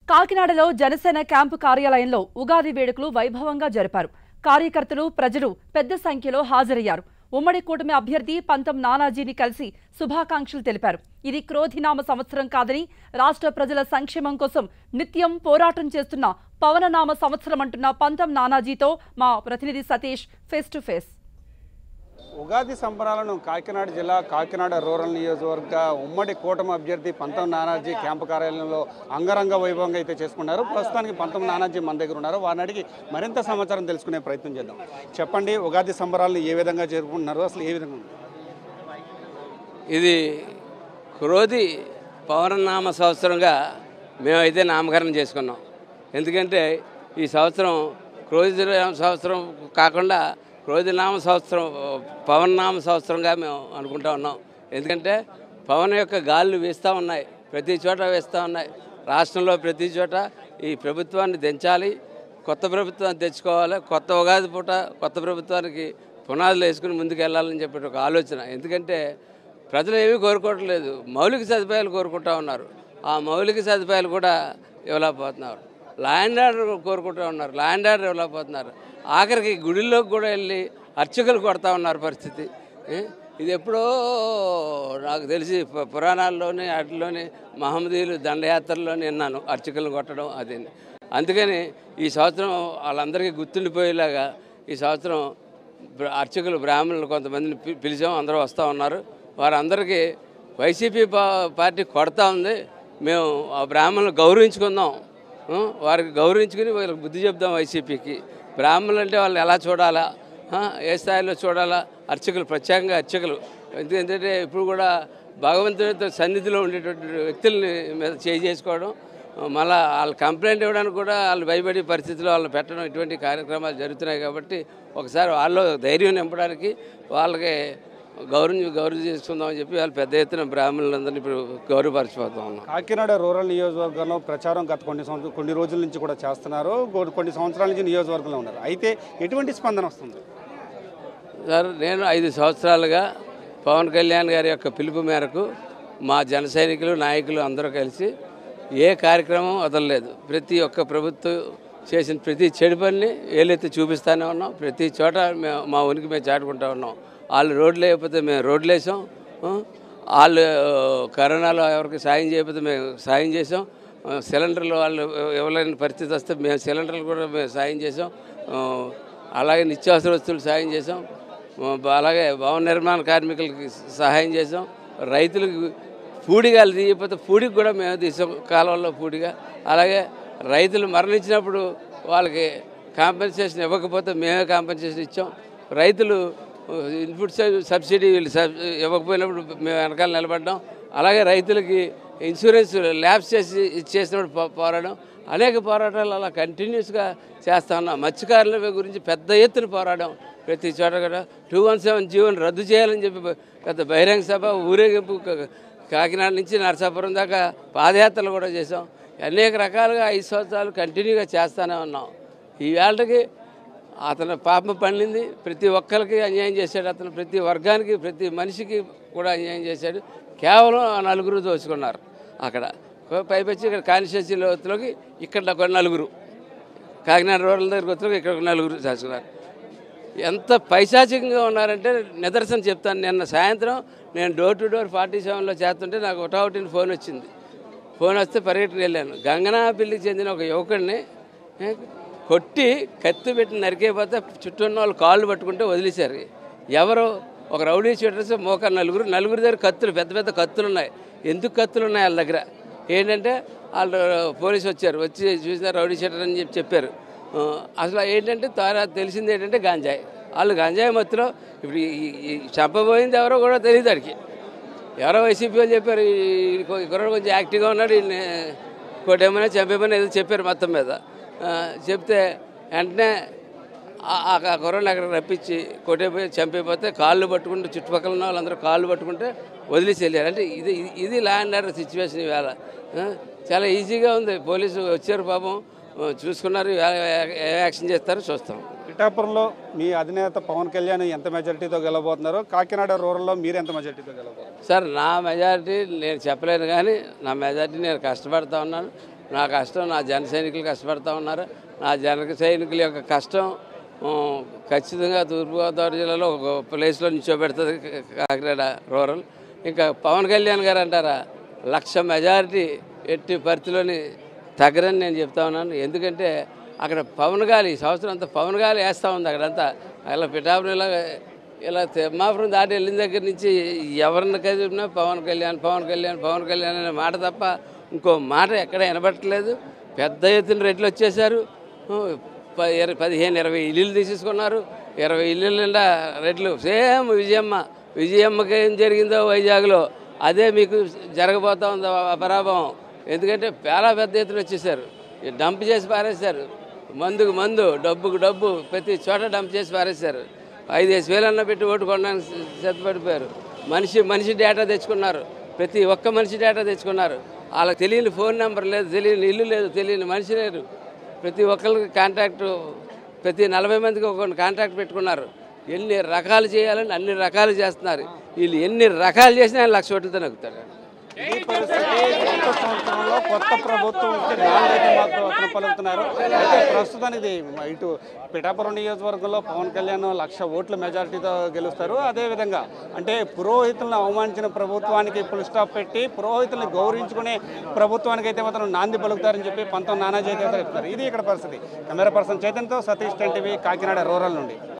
కాకినాడలో జనసేన క్యాంపు కార్యాలయంలో ఉగాది వేడుకలు వైభవంగా జరిపారు. కార్యకర్తలు, ప్రజలు పెద్ద సంఖ్యలో హాజరయ్యారు. ఉమ్మడి కూటమి అభ్యర్థి పంతం నానాజీని కలిసి శుభాకాంక్షలు తెలిపారు. ఇది క్రోధినామ సంవత్సరం కాదని, రాష్ట్ర ప్రజల సంక్షేమం కోసం నిత్యం పోరాటం చేస్తున్న పవననామ సంవత్సరం అంటున్న పంతం నానాజీతో మా ప్రతినిధి Satish face to face. Ugadi సంబరాలను కాకినాడ జిల్లా కాకినాడ రూరల్ నియోజకవర్గ ఉమ్మడి కూటమి అభ్యర్థి పంతం నానాజీ క్యాంపు కార్యాలయంలో అంగరంగ వైభవంగా అయితే చేసుకున్నారు. ప్రస్తుతానికి పంతం నానాజీ మన దగ్గర ఉన్నారు. వారిని అడిగి మరింత సమాచారం తెలుసుకునే ప్రయత్నం చేద్దాం. చెప్పండి, ఉగాది సంబరాలను ఏ విధంగా జరుపుకుంటున్నారు, అసలు ఏ విధంగా? ఇది క్రోధి పౌర్ణనామ సంవత్సరంగా మేమైతే నామకరణం చేసుకున్నాం. ఎందుకంటే ఈ సంవత్సరం క్రోధి సంవత్సరం కాకుండా క్రోధినామ సంవత్సరం, పవననామ సంవత్సరంగా మేము అనుకుంటా ఉన్నాం. ఎందుకంటే పవన్ యొక్క గాళ్ళు వేస్తూ ఉన్నాయి, ప్రతి చోట వేస్తూ ఉన్నాయి. రాష్ట్రంలో ప్రతి చోట ఈ ప్రభుత్వాన్ని దించాలి, కొత్త ప్రభుత్వాన్ని తెచ్చుకోవాలి, కొత్త ఉగాది పూట కొత్త ప్రభుత్వానికి పునాదులు వేసుకుని ముందుకు వెళ్ళాలని చెప్పి ఒక ఆలోచన. ఎందుకంటే ప్రజలు ఏమీ కోరుకోవట్లేదు, మౌలిక సదుపాయాలు కోరుకుంటూ ఉన్నారు. ఆ మౌలిక సదుపాయాలు కూడా ఇవ్వలేకపోతున్నారు. లా అండ్ ఆర్డర్ కోరుకుంటూ ఉన్నారు, లా అండ్ ఆర్డర్ ఇవ్వలేకపోతున్నారు. ఆఖరికి గుడిలోకి కూడా వెళ్ళి అర్చకులు కొడతా ఉన్నారు పరిస్థితి. ఇది ఎప్పుడో నాకు తెలిసి పురాణాల్లోని వాటిలోని మహమ్మదీయులు దండయాత్రల్లోనే విన్నాను, అర్చకులను కొట్టడం అది. అందుకని ఈ సంవత్సరం వాళ్ళందరికీ గుర్తుండిపోయేలాగా ఈ సంవత్సరం అర్చకులు బ్రాహ్మణులు కొంతమందిని పిలిచాం, అందరూ వస్తూ ఉన్నారు. వారందరికీ వైసీపీ పార్టీ కొడతా ఉంది, మేము ఆ బ్రాహ్మణులు గౌరవించుకుందాం, వారికి గౌరవించుకుని వాళ్ళకి బుద్ధి చెప్దాం. వైసీపీకి బ్రాహ్మణులు అంటే వాళ్ళు ఎలా చూడాలా, ఏ స్థాయిలో చూడాలా, అర్చకులు ప్రత్యేకంగా అర్చకులు. ఎందుకంటే ఇప్పుడు కూడా భగవంతుడితో సన్నిధిలో ఉండేటువంటి వ్యక్తుల్ని మీద చేసుకోవడం, మళ్ళీ వాళ్ళు కంప్లైంట్ ఇవ్వడానికి కూడా వాళ్ళు భయపడే పరిస్థితిలో వాళ్ళని పెట్టడం, ఇటువంటి కార్యక్రమాలు జరుగుతున్నాయి. కాబట్టి ఒకసారి వాళ్ళు ధైర్యం నింపడానికి వాళ్ళకి గౌరవం చేసుకుందామని చెప్పి వాళ్ళు పెద్ద ఎత్తున బ్రాహ్మణులందరినీ ఇప్పుడు గౌరవపరిచిపోతా ఉన్నాం. కాకినాడ రూరల్ నియోజకవర్గంలో ప్రచారం గత కొన్ని రోజుల నుంచి కూడా చేస్తున్నారు, కొన్ని సంవత్సరాల నుంచి నియోజకవర్గంలో ఉన్నారు. అయితే ఎటువంటి స్పందన వస్తుంది సార్? నేను 5 సంవత్సరాలుగా పవన్ కళ్యాణ్ గారి యొక్క పిలుపు మేరకు మా జన సైనికులు, నాయకులు అందరూ కలిసి ఏ కార్యక్రమం వదలలేదు. ప్రతి ఒక్క ప్రభుత్వం చేసిన ప్రతి చెడు పనిని ఏలైతే చూపిస్తూనే ఉన్నాం. ప్రతి చోట మా ఉనికి మేము చాటుకుంటూ ఉన్నాం. వాళ్ళు రోడ్లు వేయకపోతే మేము రోడ్లు వేసాం, వాళ్ళు కరోనాలో ఎవరికి సాయం చేయకపోతే మేము సాయం చేసాం, సిలిండర్లు వాళ్ళు ఇవ్వలేని పరిస్థితి వస్తే మేము సిలిండర్లు కూడా మేము సాయం చేసాం, అలాగే నిత్యావసర వస్తువులు సాయం చేసాం, అలాగే భవన నిర్మాణ కార్మికులకి సహాయం చేసాం, రైతులకు పూడిగాలు తీయకపోతే పూడికి కూడా మేము తీసాం, కాలువల్లో పూడిగా. అలాగే రైతులు మరణించినప్పుడు వాళ్ళకి కాంపెన్సేషన్ ఇవ్వకపోతే మేమే కాంపెన్సేషన్ ఇచ్చాం. రైతులు ఇన్పుట్ సబ్సిడీ వీళ్ళు ఇవ్వకపోయినప్పుడు మేము వెనకాల నిలబడ్డాం. అలాగే రైతులకి ఇన్సూరెన్స్ ల్యాబ్స్ చేసినప్పుడు పోరాడడం, అనేక పోరాటాలు అలా కంటిన్యూస్గా చేస్తా ఉన్నాం. మత్స్యకారుల గురించి పెద్ద ఎత్తున పోరాడడం, ప్రతి చోట కూడా 217 జీవోని రద్దు చేయాలని చెప్పి పెద్ద బహిరంగ సభ, ఊరేగింపు కాకినాడ నుంచి నరసాపురం దాకా పాదయాత్రలు కూడా చేసాం. అనేక రకాలుగా 5 సంవత్సరాలు కంటిన్యూగా చేస్తూనే ఉన్నాం. ఈ వేళకి అతను పాపం పండింది, ప్రతి ఒక్కరికి అన్యాయం చేశాడు. అతను ప్రతి వర్గానికి, ప్రతి మనిషికి కూడా అన్యాయం చేశాడు. కేవలం 4 దోచుకున్నారు. అక్కడ పైపచ్చి ఇక్కడ కాన్స్టిట్యూన్సీలోకి ఇక్కడ 4, కాకినాడ రూరల్ దగ్గరికి వచ్చి ఇక్కడ 4 దోచుకున్నారు. ఎంత పైశాచికంగా ఉన్నారంటే నిదర్శనం చెప్తాను. నిన్న సాయంత్రం నేను డోర్ టు డోర్ 47లో చేస్తుంటే నాకు ఒకటి ఫోన్ వచ్చింది. ఫోన్ వస్తే పరిగెట్టుకు వెళ్ళాను. గంగనాపల్లికి చెందిన ఒక యువకుడిని కొట్టి కత్తి పెట్టి నరికేపోతే చుట్టూ ఉన్న వాళ్ళు కాళ్ళు పట్టుకుంటే వదిలేశారు. ఎవరు? ఒక రౌడీ షీటర్స్ మోక నలుగురు దగ్గర కత్తులు, పెద్ద పెద్ద కత్తులు ఉన్నాయి. ఎందుకు కత్తులు ఉన్నాయి వాళ్ళ దగ్గర? ఏంటంటే వాళ్ళు పోలీసు వచ్చి చూసిన రౌడీ షీటర్ అని చెప్పారు. అసలు ఏంటంటే తెలిసింది ఏంటంటే గంజాయి. వాళ్ళు గంజాయి మత్తులో ఇప్పుడు ఈ చంపబోయింది ఎవరో కూడా తెలియదు. వాడికి ఎవరో వైసీపీ వాళ్ళు చెప్పారు, ఇక్కడ కొంచెం యాక్టివ్గా ఉన్నాడు, కొట్టేమని చంపేమని ఏదో చెప్పారు మొత్తం మీద. చెప్తే వెంటనే ఆ కుర్రని అక్కడ రప్పించి కొట్టేపోయి చంపేపోతే కాళ్ళు పట్టుకుంటే, చుట్టుపక్కల ఉన్న వాళ్ళందరూ కాళ్ళు పట్టుకుంటే వదిలేసి వెళ్ళారు. అంటే ఇది లా అండ్ ఆర్డర్ సిచ్యువేషన్. ఇవాళ చాలా ఈజీగా ఉంది. పోలీసు వచ్చారు, పాపం చూసుకున్నారు, ఏ యాక్షన్ చేస్తారో చూస్తాం. పిఠాపురంలో మీ అధినేత పవన్ కళ్యాణ్ ఎంత మెజారిటీతో గెలవబోతున్నారు? కాకినాడ రూరల్లో మీరు ఎంత మెజారిటీతో గెలవబోతున్నారు? సార్, నా మెజారిటీ నేను చెప్పలేను, కానీ నా మెజారిటీ నేను కష్టపడతా ఉన్నాను. నా కష్టం నా జన సైనికులు కష్టపడతా ఉన్నారు. నా జన సైనికుల యొక్క కష్టం ఖచ్చితంగా తూర్పుగోదావరి జిల్లాలో ఒక ప్లేస్లో నిల్చోబెడుతుంది కాకినాడ రూరల్. ఇంకా పవన్ కళ్యాణ్ గారు అంటారా 1,00,000 మెజారిటీ ఎట్టి పరిధిలోని తగ్గరని నేను చెప్తా ఉన్నాను. ఎందుకంటే అక్కడ పవన్ గాలి ఈ సంవత్సరం అంతా పవన్ గాలి వేస్తూ ఉంది. అక్కడంతా అలా పిఠాపురం ఇలా తిమ్మాపురం దాటి వెళ్ళిన దగ్గర నుంచి ఎవరిని కదిపినా పవన్ కళ్యాణ్ పవన్ కళ్యాణ్ పవన్ కళ్యాణ్ అనే మాట తప్ప ఇంకో మాట ఎక్కడ వినబట్టలేదు. పెద్ద ఎత్తున రెట్లు వచ్చేసారు. 15-20 ఇల్లులు తీసేసుకున్నారు. 20 ఇల్లుల నిండా రెట్లు. సేమ్ విజయమ్మకి ఏం జరిగిందో వైజాగ్లో అదే మీకు జరగబోతా ఉంది పరాభవం. ఎందుకంటే చాలా పెద్ద ఎత్తున వచ్చేసారు. డంప్ చేసి పారేశారు. మందుకు మందు, డబ్బుకు డబ్బు, ప్రతి చోట డంప్ చేసి పారేశారు. 5-6 వేలన్నా పెట్టి ఓటు కొనడానికి సిద్ధపడిపోయారు. మనిషి డేటా తెచ్చుకున్నారు. ప్రతి ఒక్క మనిషి డేటా తెచ్చుకున్నారు. వాళ్ళకి తెలియని ఫోన్ నెంబర్ లేదు, తెలియని ఇల్లు లేదు, తెలియని మనిషి లేరు. ప్రతి ఒక్కరికి కాంటాక్టు, ప్రతి 40 మందికి ఒక కాంటాక్ట్ పెట్టుకున్నారు. ఎన్ని రకాలు చేయాలని అన్ని రకాలు చేస్తున్నారు. వీళ్ళు ఎన్ని రకాలు చేసినా ఆయన 1,00,000 ఓట్లతో నక్కుతారు. ఈ పరిస్థితి కొత్త సంవత్సరంలో కొత్త ప్రభుత్వం నాలుగైదు మాత్రం పలుకుతున్నారు. అయితే ప్రస్తుతానికి ఇటు పిఠాపురం నియోజకవర్గంలో పవన్ కళ్యాణ్ 1,00,000 ఓట్ల మెజారిటీతో గెలుస్తారు. అదేవిధంగా అంటే పురోహితులను అవమానించిన ప్రభుత్వానికి ఫుల్ స్టాప్ పెట్టి పురోహితులను గౌరవించుకునే ప్రభుత్వానికి అయితే మాత్రం నాంది పలుకుతారని చెప్పి పంతం నానాజీ అయితే చెప్తారు. ఇది ఇక్కడ పరిస్థితి. కెమెరా పర్సన్ చైతన్యతో సతీష్ 10 టీవీ కాకినాడ రూరల్ నుండి.